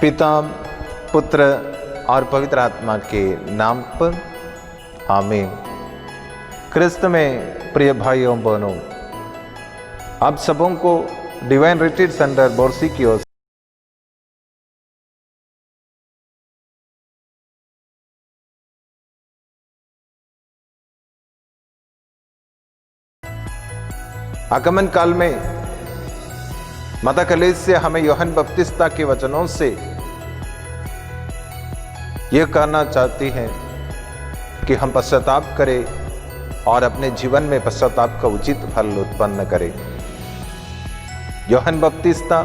पिता, पुत्र और पवित्र आत्मा के नाम पर आमीन। क्रिस्त में प्रिय भाइयों बहनों, आप सबों को डिवाइन रिट्रीट सेंटर बोर्सी की ओर आगमन काल में माता कलीसिया हमें यूहन्ना बपतिस्ता के वचनों से यह कहना चाहती है कि हम पश्चाताप करें और अपने जीवन में पश्चाताप का उचित फल उत्पन्न करें। यूहन्ना बपतिस्ता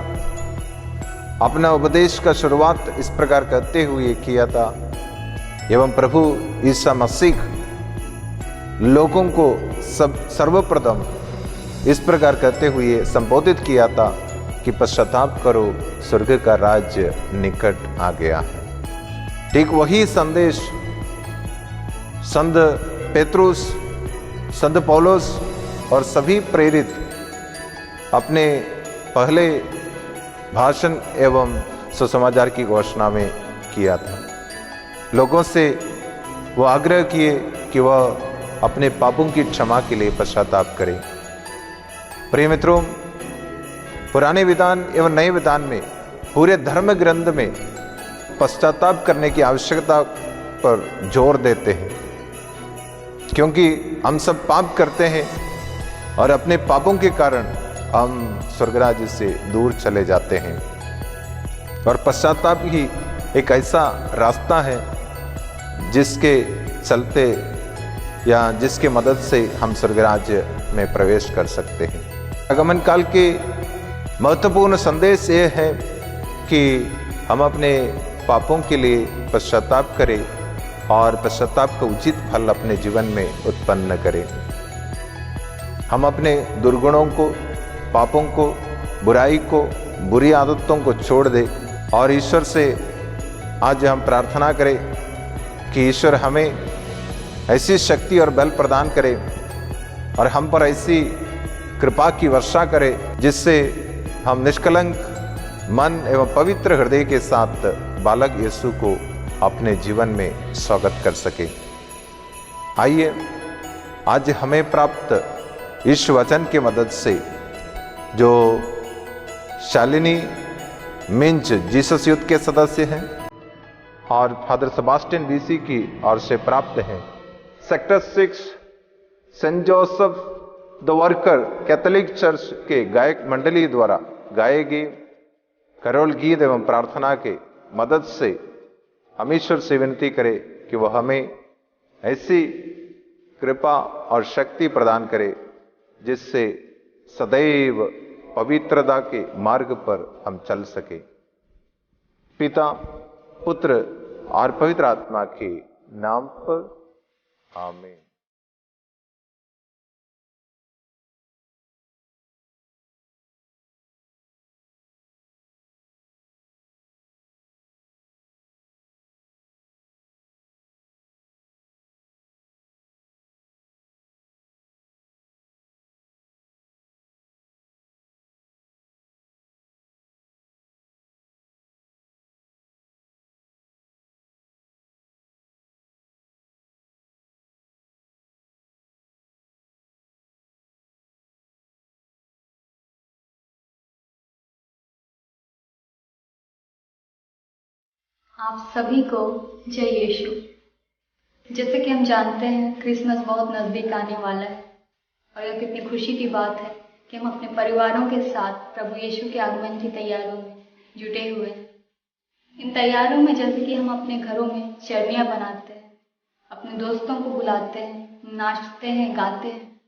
अपना उपदेश का शुरुआत इस प्रकार करते हुए किया था एवं प्रभु ईसा मसीह लोगों को सर्वप्रथम इस प्रकार करते हुए संबोधित किया था कि पश्चाताप करो, स्वर्ग का राज्य निकट आ गया है। ठीक वही संदेश संत पेत्रुस, संत पौलुस और सभी प्रेरित अपने पहले भाषण एवं सुसमाचार की घोषणा में किया था। लोगों से वो आग्रह किए कि वह अपने पापों की क्षमा के लिए पश्चाताप करें। प्रिय मित्रों, पुराने विधान एवं नए विधान में पूरे धर्म ग्रंथ में पश्चाताप करने की आवश्यकता पर जोर देते हैं, क्योंकि हम सब पाप करते हैं और अपने पापों के कारण हम स्वर्गराज्य से दूर चले जाते हैं। और पश्चाताप ही एक ऐसा रास्ता है जिसके चलते या जिसके मदद से हम स्वर्गराज्य में प्रवेश कर सकते हैं। आगमन काल के महत्वपूर्ण संदेश ये है कि हम अपने पापों के लिए पश्चाताप करें और पश्चाताप का उचित फल अपने जीवन में उत्पन्न करें। हम अपने दुर्गुणों को, पापों को, बुराई को, बुरी आदतों को छोड़ दें और ईश्वर से आज हम प्रार्थना करें कि ईश्वर हमें ऐसी शक्ति और बल प्रदान करे और हम पर ऐसी कृपा की वर्षा करे जिससे हम निष्कलंक मन एवं पवित्र हृदय के साथ बालक यीशु को अपने जीवन में स्वागत कर सके। आइए आज हमें प्राप्त इस वचन के मदद से जो शालिनी मिंच जीसस यूथ के सदस्य हैं और फादर सेबास्टियन बीसी की ओर से प्राप्त हैं, sector 6 Saint Joseph the worker Catholic church के गायक मंडली द्वारा गाए गए करोल गीत एवं प्रार्थना के मदद से हम ईश्वर से विनती करें कि वह हमें ऐसी कृपा और शक्ति प्रदान करे जिससे सदैव पवित्रता के मार्ग पर हम चल सके। पिता, पुत्र और पवित्र आत्मा के नाम पर आमीन। आप सभी को जय यीशु। जैसे कि हम जानते हैं क्रिसमस बहुत नज़दीक आने वाला है और यह कितनी खुशी की बात है कि हम अपने परिवारों के साथ प्रभु यीशु के आगमन की तैयारियों में जुटे हुए हैं। इन तैयारियों में जैसे कि हम अपने घरों में चरनियाँ बनाते हैं, अपने दोस्तों को बुलाते हैं, नाचते हैं, गाते हैं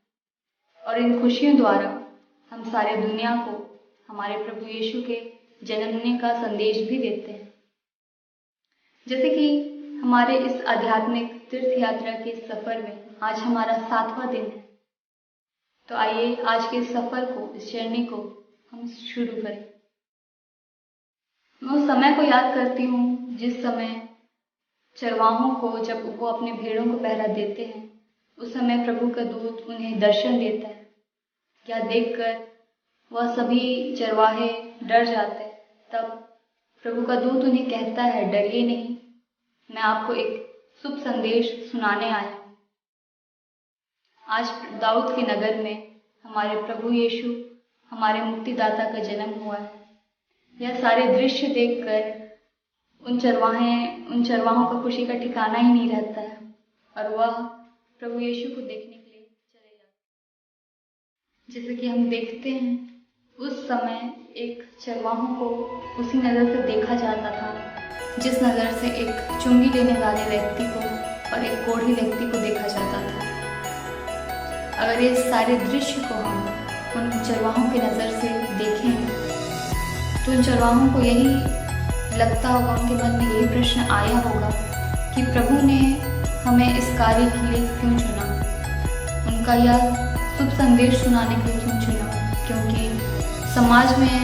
और इन खुशियों द्वारा हम सारे दुनिया को हमारे प्रभु यीशु के जन्मने का संदेश भी देते हैं। जैसे कि हमारे इस आध्यात्मिक तीर्थ यात्रा के सफर में आज हमारा 7वां दिन है, तो आइए आज के इस सफर को, इस जर्नी को हम शुरू करें। मैं उस समय को याद करती हूँ जिस समय चरवाहों को, जब वो अपने भेड़ों को पहरा देते हैं, उस समय प्रभु का दूत उन्हें दर्शन देता है। क्या देखकर वह सभी चरवाहे डर जाते हैं। तब प्रभु का दूत उन्हें कहता है, डरिए नहीं, मैं आपको एक शुभ संदेश सुनाने आया हूँ। आज दाऊद के नगर में हमारे प्रभु यीशु, हमारे मुक्तिदाता का जन्म हुआ है। यह सारे दृश्य देखकर उन चरवाहों का खुशी का ठिकाना ही नहीं रहता है और वह प्रभु यीशु को देखने के लिए चले जाते हैं। जैसे कि हम देखते हैं, उस समय एक चरवाहों को उसी नज़र से देखा जाता था जिस नज़र से एक चुंगी लेने वाले व्यक्ति को और एक कोढ़ी व्यक्ति को देखा जाता था। अगर इस सारे दृश्य को हम उन चरवाहों की नज़र से देखें तो उन चरवाहों को यही लगता होगा, उनके मन में यही प्रश्न आया होगा कि प्रभु ने हमें इस कार्य के लिए क्यों चुना, उनका यह शुभ संदेश सुनाने के लिए क्यों चुना। क्योंकि समाज में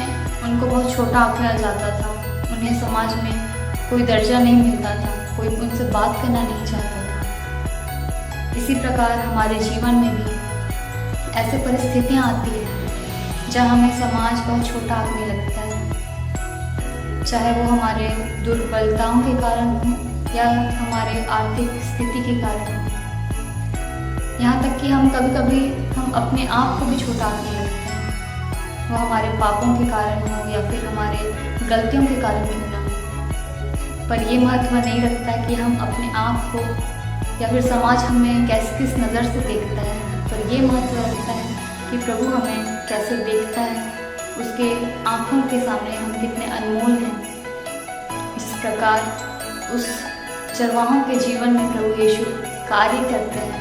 उनको बहुत छोटा आंका जाता था, उन्हें समाज में कोई दर्जा नहीं मिलता था, कोई उनसे बात करना नहीं चाहता था। इसी प्रकार हमारे जीवन में भी ऐसे परिस्थितियाँ आती हैं जहाँ हमें समाज बहुत छोटा आंकने लगता है, चाहे वो हमारे दुर्बलताओं के कारण हो या हमारे आर्थिक स्थिति के कारण हो। यहाँ तक कि हम कभी अपने आप को भी छोटा आंकने लगते हैं, वो हमारे पापों के कारण हो या फिर हमारे गलतियों के कारण क्यों ना हो। पर ये महत्व नहीं रखता कि हम अपने आप को या फिर समाज हमें किस नज़र से देखता है, पर ये महत्व रखता है कि प्रभु हमें कैसे देखता है, उसके आँखों के सामने हम कितने अनमोल हैं। इस प्रकार उस चरवाहों के जीवन में प्रभु यीशु कार्य करते हैं,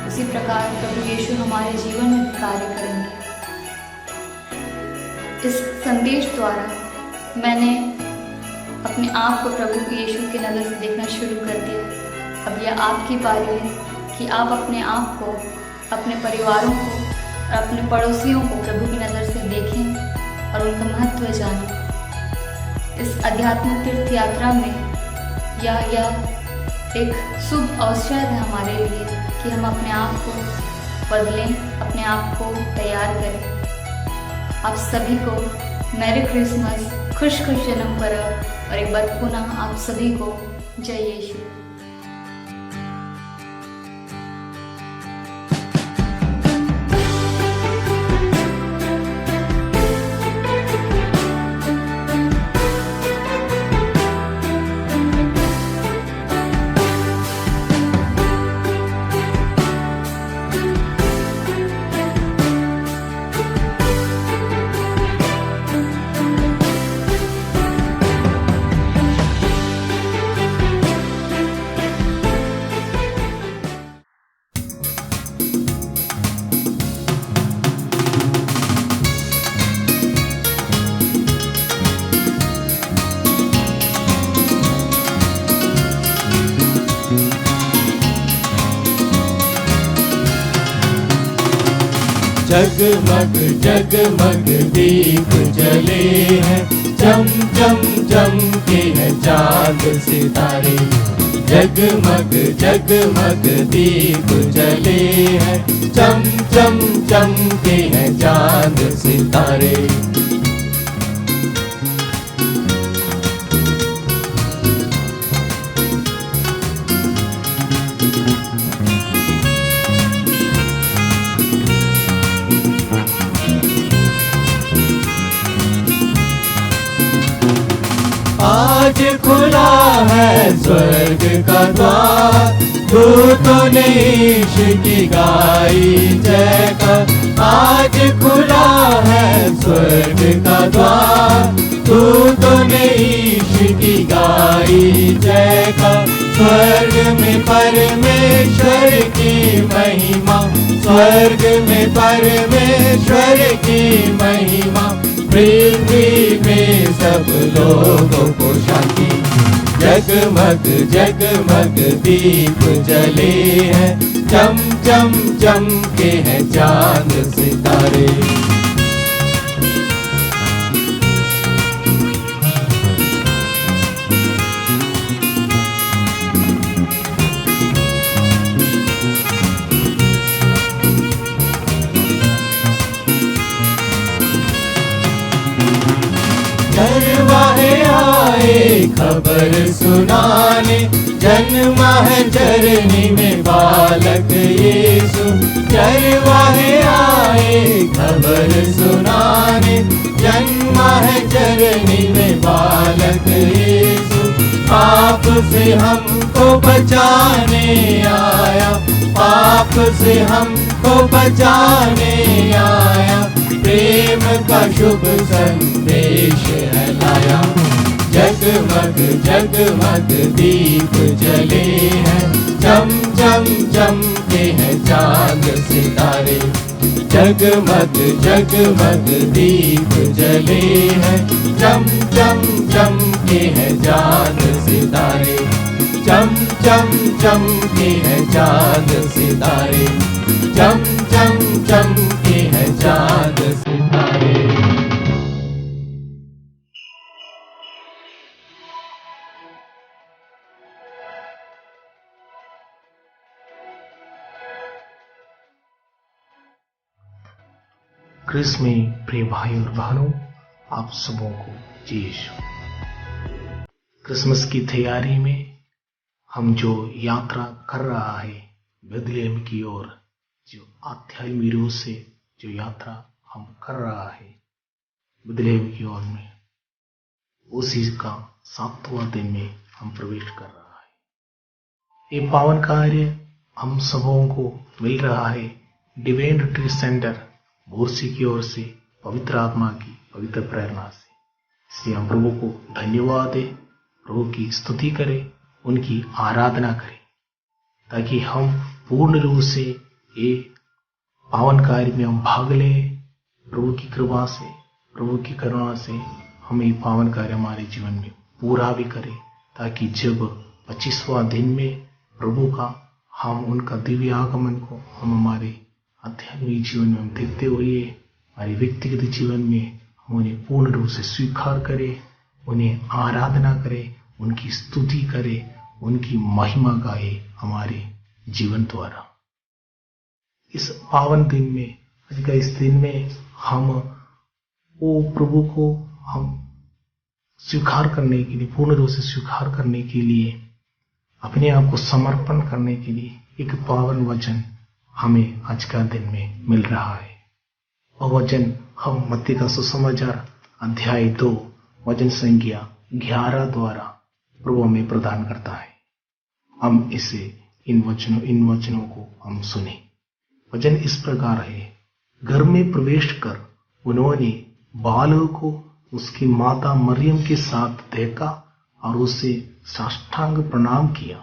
उसी प्रकार प्रभु यीशु हमारे जीवन में भी कार्य करेंगे। इस संदेश द्वारा मैंने अपने आप को प्रभु यीशु के नज़र से देखना शुरू कर दिया। अब यह आपकी बारी है कि आप अपने आप को, अपने परिवारों को और अपने पड़ोसियों को प्रभु की नज़र से देखें और उनका महत्व जानें। इस आध्यात्मिक तीर्थ यात्रा में यह एक शुभ अवसर है हमारे लिए कि हम अपने आप को बदलें, अपने आप को तैयार करें। आप सभी को मैरी क्रिसमस, खुश जन्म पर्व और एक बार पुनः आप सभी को जय यीशु। जगमग जगमग दीप जले हैं, चम चम चमके हैं चाँद सितारे। जगमग जगमग दीप जले हैं, चम चम चमके हैं चाँद सितारे। आज खुला है स्वर्ग का द्वार, दूतों ने यीशु की गाई जयकार। आज खुला है स्वर्ग का द्वार, दूतों ने यीशु की गाई जयकार। स्वर्ग में परमेश्वर की महिमा, स्वर्ग में परमेश्वर की महिमा। पृथ्वी में सब लोगों को शांति। जगमग जगमग दीप जले हैं, चम चम चमके हैं चांद सितारे। चरवाहे आए खबर सुनाने, जन्मा है चरनी में बालक यीशु। चरवाहे आए खबर सुनाने, जन्मा है चरनी में बालक यीशु। पाप से हमको बचाने आया, पाप से हमको बचाने आया, प्रेम का शुभ संदेश है लाया। जगमग जगमग दीप जले हैं, चम चम चमके हैं चांद सितारे। जगमग जगमग दीप जले हैं, चम चम चमके हैं चांद सितारे। चम चम चमके हैं चांद सितारे, चम चम चमके हैं चांद सितारे। क्रिस में प्रिय भाई और बहनों, आप सबों को जय यीशु। क्रिसमस की तैयारी में हम जो यात्रा कर रहा है बेथलेहम की ओर, जो आध्यात्मिक रूप से जो यात्रा हम कर रहा है बेथलेहम की ओर में, उसी का 7वां दिन में हम प्रवेश कर रहा है। ये पावन कार्य हम सबों को मिल रहा है डिवाइन रिट्रीट सेंटर बोरसी की ओर से, पवित्र आत्मा की पवित्र प्रेरणा से। इसलिए हम प्रभु को धन्यवाद दें, प्रभु की स्तुति करें, उनकी आराधना करें, ताकि हम पूर्ण रूप से ये पावन कार्य में हम भाग लें। प्रभु की कृपा से, प्रभु की करुणा से हम ये पावन कार्य हमारे जीवन में पूरा भी करें, ताकि जब 25वां दिन में प्रभु का हम उनका दिव्य आगमन को हम हमारे आध्यात्मिक जीवन में हम देखते हुए हमारे व्यक्तिगत जीवन में हम उन्हें पूर्ण रूप से स्वीकार करें, उन्हें आराधना करें, उनकी स्तुति करें, उनकी महिमा गाए हमारे जीवन द्वारा। इस पावन दिन में, आज का इस दिन में हम वो प्रभु को हम स्वीकार करने के लिए, पूर्ण रूप से स्वीकार करने के लिए, अपने आप को समर्पण करने के लिए एक पावन वचन हमें आज का दिन में मिल रहा है। और वचन हम मत्ती का सुसमाचार अध्याय 2 वचन संख्या 11 द्वारा प्रभु हमें प्रदान करता है। हम इसे इन वचनों को हम सुने। वचन इस प्रकार है, घर में प्रवेश कर उन्होंने बालक को उसकी माता मरियम के साथ देखा और उसे साष्टांग प्रणाम किया।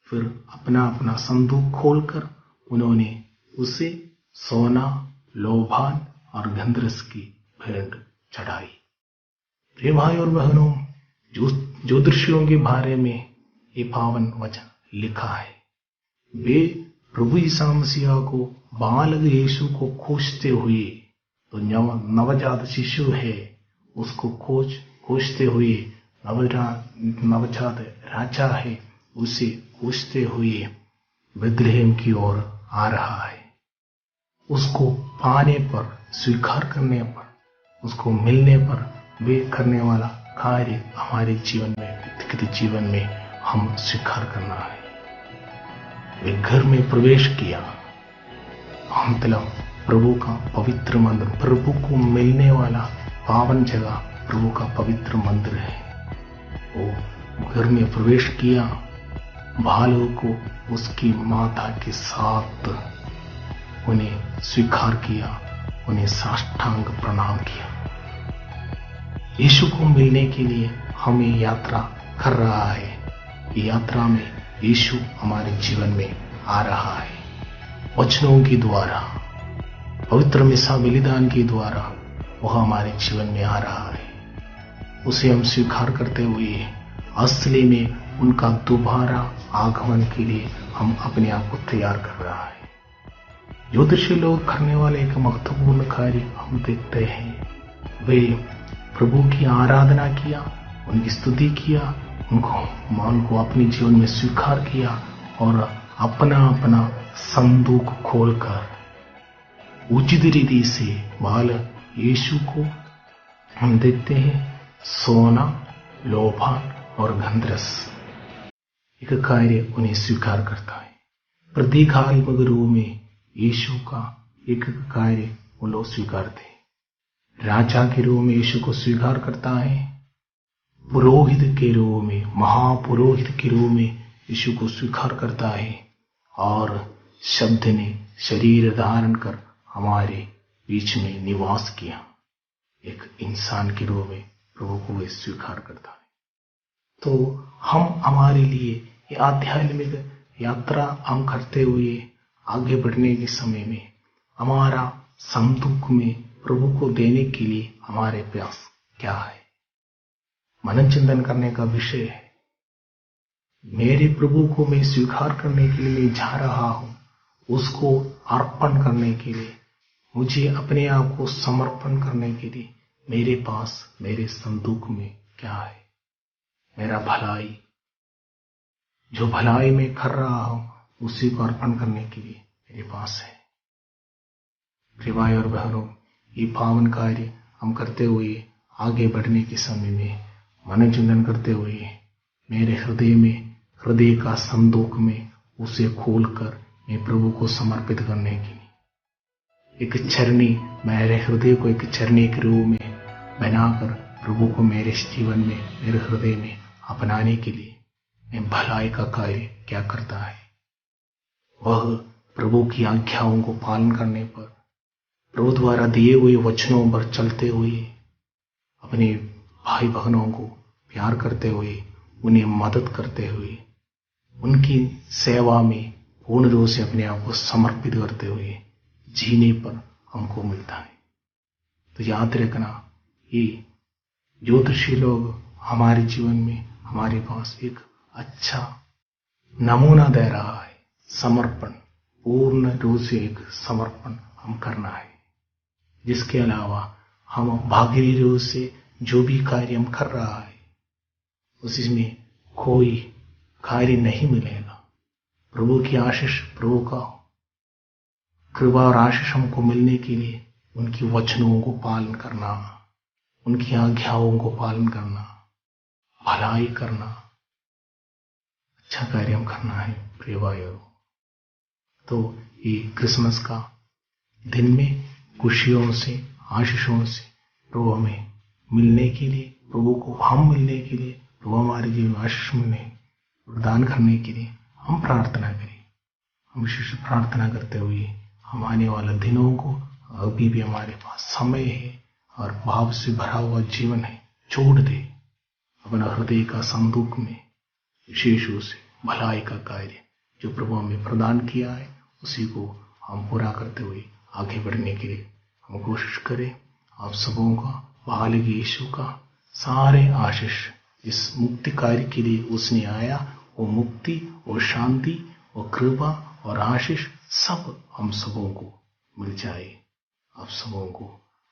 फिर अपना अपना संदूक खोलकर उन्होंने उसे सोना, लोबान और गंधरस की भेंट चढ़ाई। प्रिय भाई और बहनों, जो दृश्यों के बारे में ये पावन वचन लिखा है, वे प्रभु ईसा मसीह को, बालक यीशु को खोजते हुए, तो नवजात शिशु है उसको खोजते हुए, नवजात राजा है उसे खोजते हुए बेथलेहम की ओर आ रहा है। उसको पाने पर, स्वीकार करने पर, उसको मिलने पर वे करने वाला कार्य हमारे जीवन में, व्यक्तिगत जीवन में हम स्वीकार करना है। वे घर में प्रवेश किया, मतलब प्रभु का पवित्र मंदिर, प्रभु को मिलने वाला पावन जगह प्रभु का पवित्र मंदिर है। वो घर में प्रवेश किया, बालक को उसकी माता के साथ उन्हें स्वीकार किया, उन्हें साष्टांग प्रणाम किया। यीशु को मिलने के लिए हम ये यात्रा कर रहा है। ये यात्रा में यीशु हमारे जीवन में आ रहा है। वचनों के द्वारा, पवित्र मिसा बलिदान के द्वारा वह हमारे जीवन में आ रहा है। उसे हम स्वीकार करते हुए असली में उनका दोबारा आगमन के लिए हम अपने आप को तैयार कर रहा है। ज्योतिषी लोग करने वाले एक महत्वपूर्ण कार्य हम देखते हैं। वे प्रभु की आराधना किया, उनकी स्तुति किया, उनको अपने जीवन में स्वीकार किया और अपना अपना संदूक खोलकर उचित रीति से बालक यीशु को हम देखते हैं सोना, लोहा और गंधरस एक कार्य उन्हें स्वीकार करता है। प्रतीकात्मक रूप में यीशु का एक कार्य वो लोग स्वीकारते हैं। राजा के रूप में यीशु को स्वीकार करता है, पुरोहित के रूप में, महापुरोहित के रूप में यीशु को स्वीकार करता है और शब्द ने शरीर धारण कर हमारे बीच में निवास किया। एक इंसान के रूप में प्रभु को वे स्वीकार करता है। तो हम हमारे लिए ये आध्यात्मिक यात्रा हम करते हुए आगे बढ़ने के समय में हमारा संदूक में प्रभु को देने के लिए हमारे प्रयास क्या है, मनन चिंतन करने का विषय है। मेरे प्रभु को मैं स्वीकार करने के लिए जा रहा हूं, उसको अर्पण करने के लिए, मुझे अपने आप को समर्पण करने के लिए मेरे पास मेरे संदूक में क्या है? मेरा भलाई, जो भलाई मैं कर रहा हूं उसी को अर्पण करने के लिए मेरे पास है। प्रिय भाई और बहनों, ये पावन कार्य हम करते हुए आगे बढ़ने के समय में मनन चिंतन करते हुए मेरे हृदय में, हृदय का संदूक में उसे खोलकर मैं प्रभु को समर्पित करने के लिए एक चरनी, मेरे हृदय को एक चरनी के रूप में बनाकर प्रभु को मेरे जीवन में, मेरे हृदय में अपनाने के लिए मैं भलाई का कार्य क्या करता है? वह प्रभु की आज्ञाओं को पालन करने पर, प्रभु द्वारा दिए हुए वचनों पर चलते हुए, अपने भाई बहनों को प्यार करते हुए, उन्हें मदद करते हुए, उनकी सेवा में पूर्ण रूप से अपने आप को समर्पित करते हुए जीने पर हमको मिलता है। तो याद रखना, ये ज्योतिषी लोग हमारे जीवन में हमारे पास एक अच्छा नमूना दे रहा है। समर्पण, पूर्ण रूप से एक समर्पण हम करना है, जिसके अलावा हम भागीदारी रूप से जो भी कार्य हम कर रहा है उसमें कोई कार्य नहीं मिलेगा। प्रभु की आशीष, प्रभु का कृपा और आशीष हमको मिलने के लिए उनकी वचनों को पालन करना, उनकी आज्ञाओं को पालन करना, भलाई करना, अच्छा कार्य हम करना है। प्रिय भाइयों, तो ये क्रिसमस का दिन में खुशियों से, आशीषों से प्रभु हमें मिलने के लिए, प्रभु को हम मिलने के लिए, प्रभु हमारे जीवन में आशीष मिलने, प्रदान करने के लिए हम प्रार्थना करें। हम विशेष प्रार्थना करते हुए हम आने वाले दिनों को, अभी भी हमारे पास समय है और भाव से भरा हुआ जीवन है, छोड़ दे अपना हृदय का संदूक में विशेष रूप से भलाई का कार्य जो प्रभु हमें प्रदान किया है उसी को हम पूरा करते हुए आगे बढ़ने के लिए हम कोशिश करें। आप सबों का, बालक यीशु का सारे आशीष, इस मुक्ति कार्य के लिए उसने आया, वो मुक्ति और शांति और कृपा और आशीष सब हम सबों को मिल जाए। आप सबों को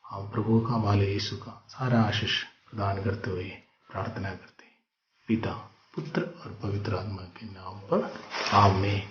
हम प्रभु का, बालक यीशु का सारा आशीष प्रदान करते हुए प्रार्थना करते हैं। पिता, पुत्र और पवित्र आत्मा के नाम पर आमीन।